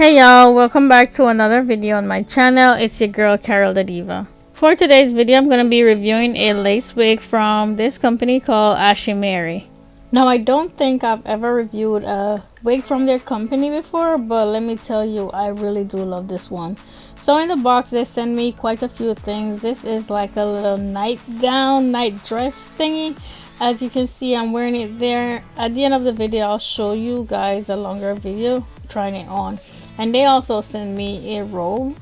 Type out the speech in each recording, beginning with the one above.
Hey y'all, welcome back to another video on my channel. It's your girl Carol the Diva. For today's video, I'm going to be reviewing a lace wig from this company called Ashimary. Now, I don't think I've ever reviewed a wig from their company before, but let me tell you, I really do love this one. So in the box, they sent me quite a few things. This is like a little nightgown, night dress thingy. As you can see, I'm wearing it there. At the end of the video, I'll show you guys a longer video trying it on. And they also sent me a robe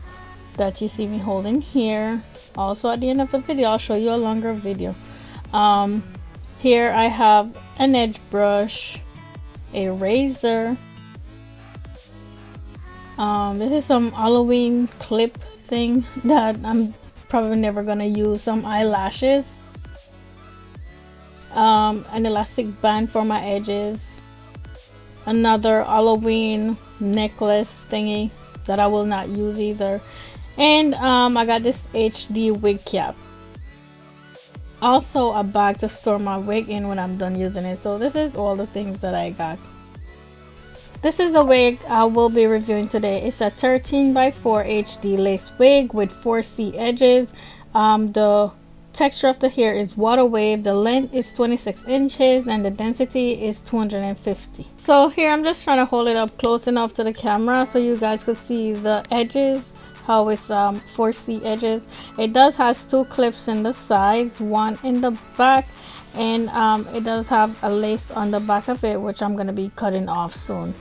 that you see me holding here. Also at the end of the video, I'll show you a longer video. Here I have an edge brush, a razor. This is some Halloween clip thing that I'm probably never gonna use. Some eyelashes. An elastic band for my edges. Another Halloween necklace thingy that I will not use either. And I got this HD wig cap. Also a bag to store my wig in when I'm done using it. So this is all the things that I got. This is the wig I will be reviewing today. It's a 13x4 HD lace wig with 4C edges. The texture of the hair is water wave. The length is 26 inches and the density is 250. So here I'm just trying to hold it up close enough to the camera so you guys could see the edges, how it's 4C edges. It does has two clips in the sides, one in the back, and it does have a lace on the back of it, which I'm going to be cutting off soon.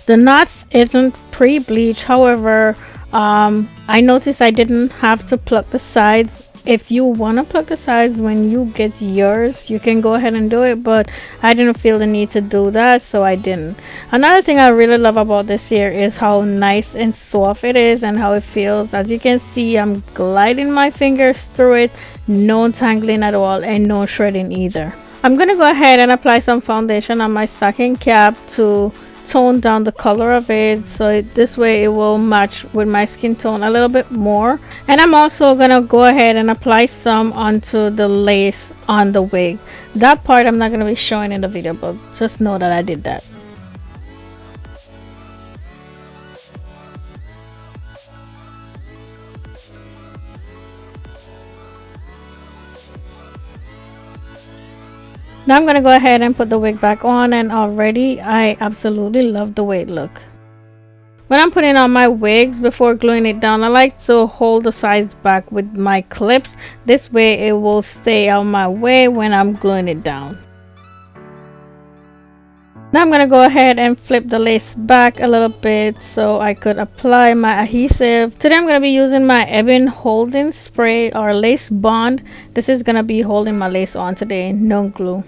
The knots isn't pre-bleach, however I noticed I didn't have to pluck the sides. If you want to pluck the sides when you get yours, you can go ahead and do it, but I didn't feel the need to do that, so I didn't. Another thing I really love about this hair is how nice and soft it is and how it feels. As you can see, I'm gliding my fingers through it, no tangling at all and no shredding either. I'm gonna go ahead and apply some foundation on my stocking cap to tone down the color of it, so this way it will match with my skin tone a little bit more. And I'm also gonna go ahead and apply some onto the lace on the wig. That part I'm not gonna be showing in the video, but just know that I did that. Now I'm gonna go ahead and put the wig back on, and already I absolutely love the way it looks. When I'm putting on my wigs before gluing it down, I like to hold the sides back with my clips. This way it will stay out my way when I'm gluing it down. Now I'm gonna go ahead and flip the lace back a little bit so I could apply my adhesive. Today I'm gonna be using my Ebin holding spray or lace bond. This is gonna be holding my lace on today, no glue.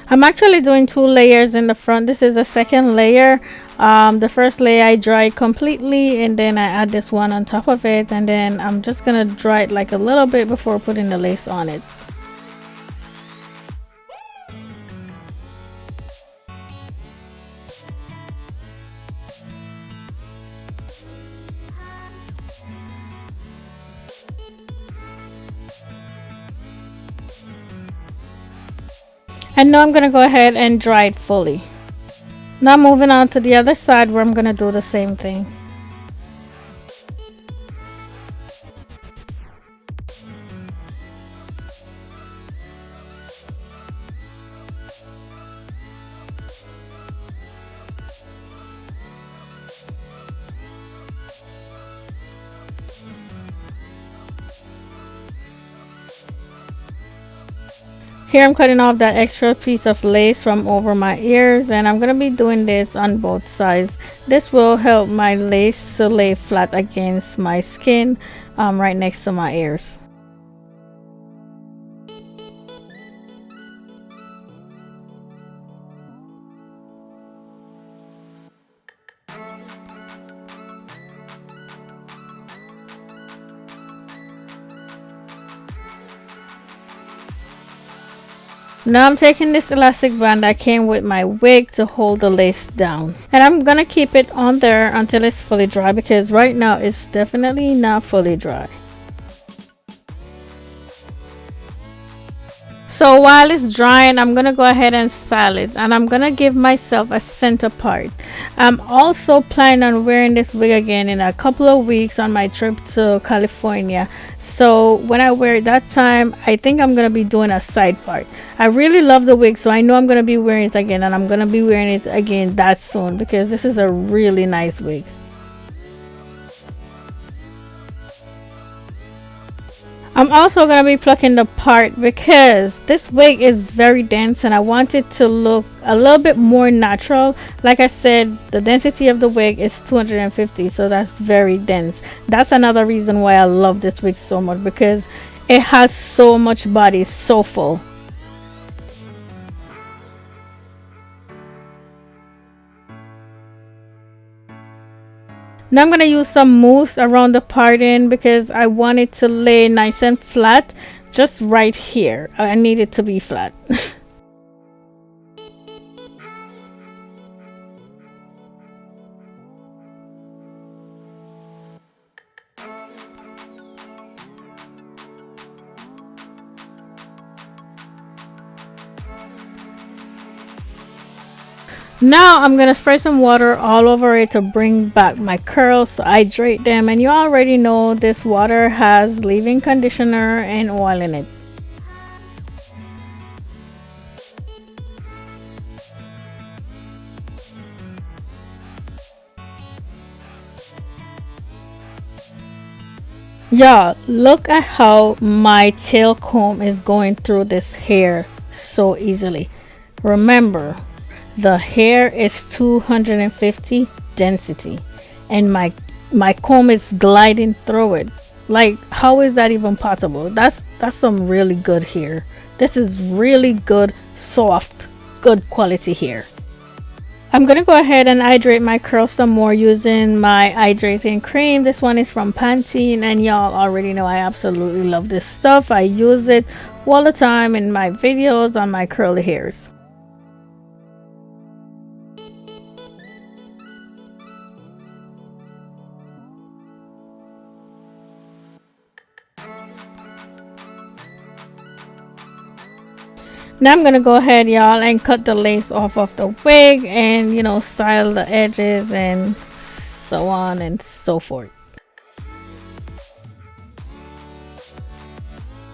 I'm actually doing two layers in the front. This is the second layer. The first layer I dry completely, and then I add this one on top of it, and then I'm just gonna dry it like a little bit before putting the lace on it. And now I'm going to go ahead and dry it fully. Now moving on to the other side where I'm going to do the same thing. Here I'm cutting off that extra piece of lace from over my ears, and I'm going to be doing this on both sides. This will help my lace to lay flat against my skin right next to my ears. Now I'm taking this elastic band that came with my wig to hold the lace down, and I'm gonna keep it on there until it's fully dry, because right now it's definitely not fully dry. So while it's drying, I'm gonna go ahead and style it, and I'm gonna give myself a center part. I'm also planning on wearing this wig again in a couple of weeks on my trip to California. So when I wear it that time, I think I'm gonna be doing a side part. I really love the wig, so I know I'm gonna be wearing it again, and I'm gonna be wearing it again that soon because this is a really nice wig. I'm also going to be plucking the part because this wig is very dense and I want it to look a little bit more natural. Like I said, the density of the wig is 250, so that's very dense. That's another reason why I love this wig so much, because it has so much body, so full. Now I'm going to use some mousse around the parting because I want it to lay nice and flat just right here. I need it to be flat. Now I'm gonna spray some water all over it to bring back my curls, to hydrate them, and you already know this water has leave-in conditioner and oil in it. Y'all, look at how my tail comb is going through this hair so easily. Remember, the hair is 250 density and my comb is gliding through it. Like, how is that even possible? That's some really good hair. This is really good, soft, good quality hair. I'm gonna go ahead and hydrate my curls some more using my hydrating cream. This one is from Pantene, and y'all already know I absolutely love this stuff. I use it all the time in my videos on my curly hairs. Now I'm gonna go ahead, y'all, and cut the lace off of the wig and, you know, style the edges and so on and so forth.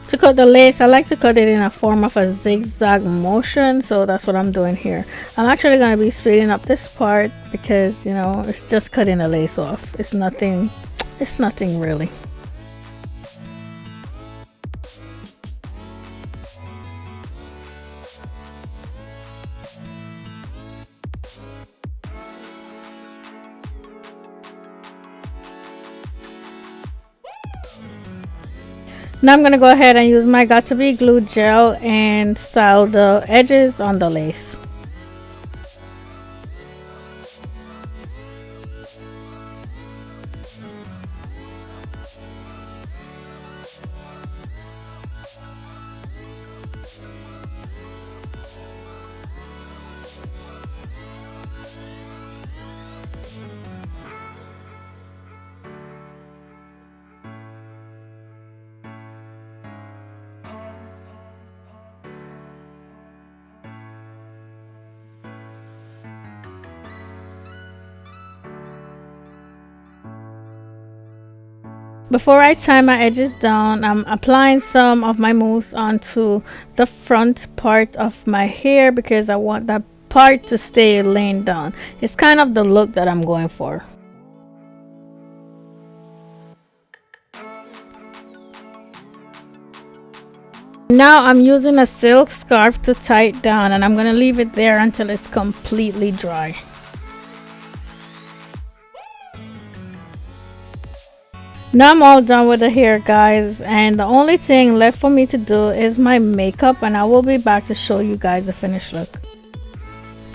To cut the lace, I like to cut it in a form of a zigzag motion, so that's what I'm doing here. I'm actually gonna be speeding up this part because, you know, it's just cutting the lace off. It's nothing really. Now I'm going to go ahead and use my Got To Be glue gel and style the edges on the lace. Before I tie my edges down, I'm applying some of my mousse onto the front part of my hair because I want that part to stay laying down. It's kind of the look that I'm going for. Now I'm using a silk scarf to tie it down, and I'm going to leave it there until it's completely dry. Now I'm all done with the hair, guys, and the only thing left for me to do is my makeup, and I will be back to show you guys the finished look.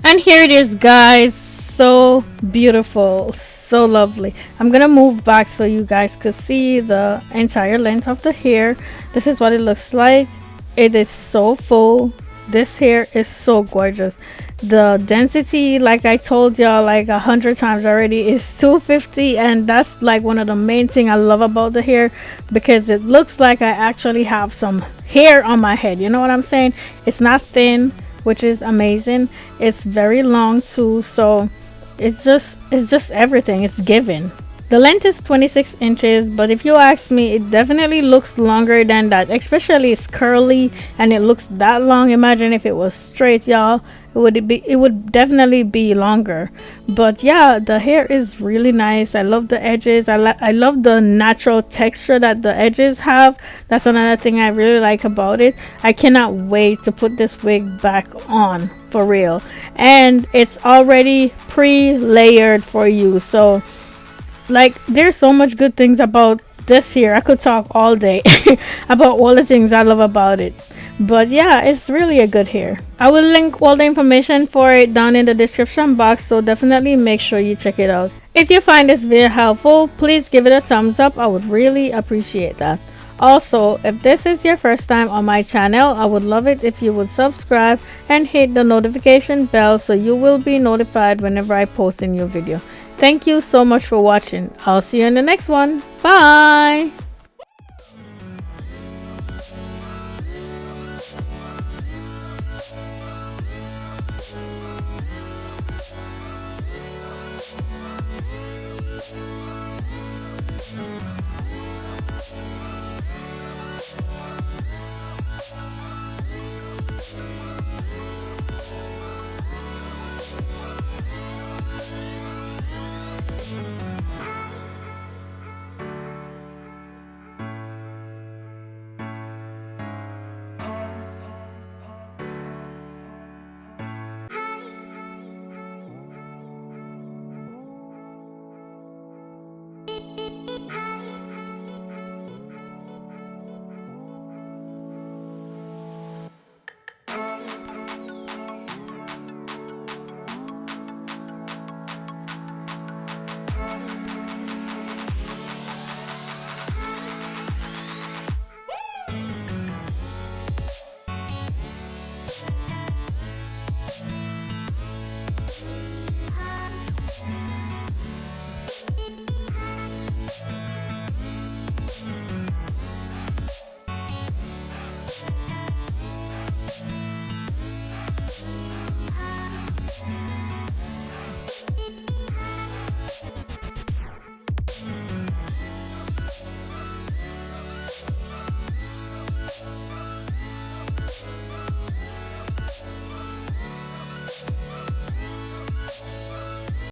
And here it is, guys. So beautiful, so lovely. I'm gonna move back so you guys could see the entire length of the hair. This is what it looks like. It is so full, This hair is so gorgeous. The density, like I told y'all like 100 times already, is 250, and that's like one of the main thing I love about the hair, because it looks like I actually have some hair on my head. You know what I'm saying? It's not thin, which is amazing. It's very long too, so it's just everything. It's given. The length is 26 inches, but if you ask me, it definitely looks longer than that. Especially it's curly and it looks that long. Imagine if it was straight, y'all. It would definitely be longer. But yeah, the hair is really nice. I love the edges. I love the natural texture that the edges have. That's another thing I really like about it. I cannot wait to put this wig back on for real. And it's already pre-layered for you. So like there's so much good things about this here. I could talk all day about all the things I love about it. But yeah, it's really a good hair. I will link all the information for it down in the description box, so definitely make sure you check it out. If you find this video helpful, please give it a thumbs up. I would really appreciate that. Also, if this is your first time on my channel, I would love it if you would subscribe and hit the notification bell so you will be notified whenever I post a new video. Thank you so much for watching. I'll see you in the next one. Bye!